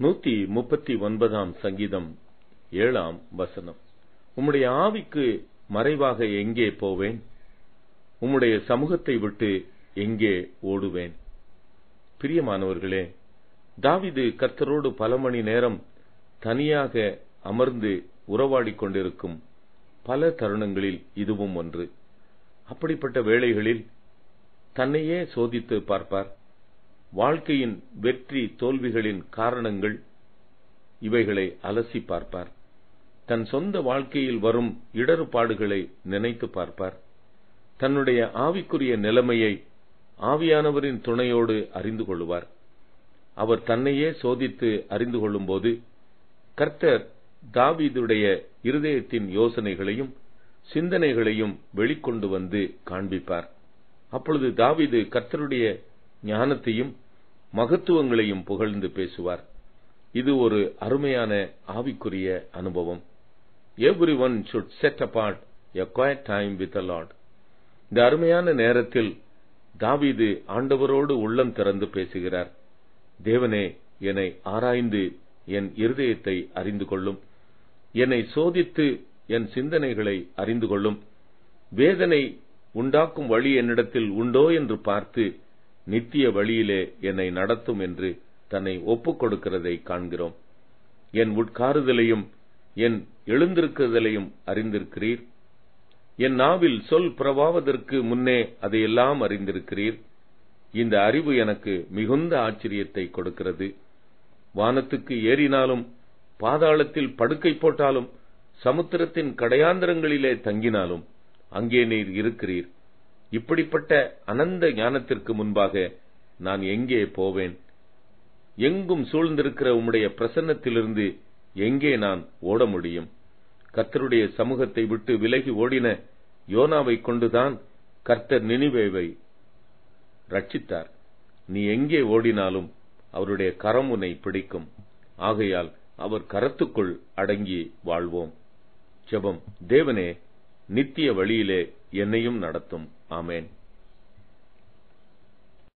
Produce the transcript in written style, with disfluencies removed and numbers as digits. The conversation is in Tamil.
139 சங்கீதம் 7 உம்முடைய ஆவிக்கு மறைவாக எங்கே போவேன்? உம்முடைய சமூகத்தை விட்டு எங்கே ஓடுவேன்? பிரியமானவர்களே, தாவீது கர்த்தரோடு பல மணி நேரம் தனியாக அமர்ந்து உறவாடிக் கொண்டிருக்கும் பல தருணங்களில் இதுவும் ஒன்று. அப்படிப்பட்ட வேளைகளில் தன்னையே சோதித்து பார்ப்பார். வாழ்க்கையின் வெற்றி தோல்விகளின் காரணங்கள் இவைகளை அலசி பார்ப்பார். தன் சொந்த வாழ்க்கையில் வரும் இடர்பாடுகளை நினைத்து பார்ப்பார். தன்னுடைய ஆவிக்குரிய நிலைமையை ஆவியானவரின் துணையோடு அறிந்து கொள்வார். அவர் தன்னையே சோதித்து அறிந்து கொள்ளும்போது கர்த்தர் தாவீதுடைய இருதயத்தின் யோசனைகளையும் சிந்தனைகளையும் வெளிக்கொண்டு வந்து காண்பிப்பார். அப்பொழுது தாவீது கர்த்தருடைய ஞானத்தையும் மகத்துவங்களையும் புகழ்ந்து பேசுவார். இது ஒரு அருமையான ஆவிக்குரிய அனுபவம். Everyone should set apart a quiet time with the Lord. இந்த அருமையான நேரத்தில் தாவீது ஆண்டவரோடு உள்ளம் திறந்து பேசுகிறார். தேவனே, என்னை ஆராய்ந்து என் இருதயத்தை அறிந்து கொள்ளும். என்னை சோதித்து என் சிந்தனைகளை அறிந்து கொள்ளும். வேதனை உண்டாக்கும் வழி என்னிடத்தில் உண்டோ என்று பார்த்து நித்திய வழியிலே என்னை நடத்தும் என்று தன்னை ஒப்புக் கொடுக்கிறதை காண்கிறோம். என் உட்காருதலையும் என் எழுந்திருக்குதலையும் அறிந்திருக்கிறீர். என் நாவில் சொல் புறவாவதற்கு முன்னே அதையெல்லாம் அறிந்திருக்கிறீர். இந்த அறிவு எனக்கு மிகுந்த ஆச்சரியத்தை கொடுக்கிறது. வானத்துக்கு ஏறினாலும் பாதாளத்தில் படுக்கை போட்டாலும் சமுத்திரத்தின் கடையாந்தரங்களிலே தங்கினாலும் அங்கே நீர் இருக்கிறீர். இப்படிப்பட்ட அனந்த ஞானத்திற்கு முன்பாக நான் எங்கே போவேன்? எங்கும் சூழ்ந்திருக்கிற உம்முடைய பிரசன்னத்திலிருந்து எங்கே நான் ஓட முடியும்? கர்த்தருடைய சமூகத்தை விட்டு விலகி ஓடின யோனாவை கொண்டுதான் கர்த்தர் நினிவேவை ரட்சித்தார். நீ எங்கே ஓடினாலும் அவருடைய கரம் உன்னை பிடிக்கும். ஆகையால் அவர் கரத்துக்குள் அடங்கி வாழ்வோம். ஜெபம். தேவனே, நித்திய வழியிலே என்னையும் நடத்தும். ஆமென்.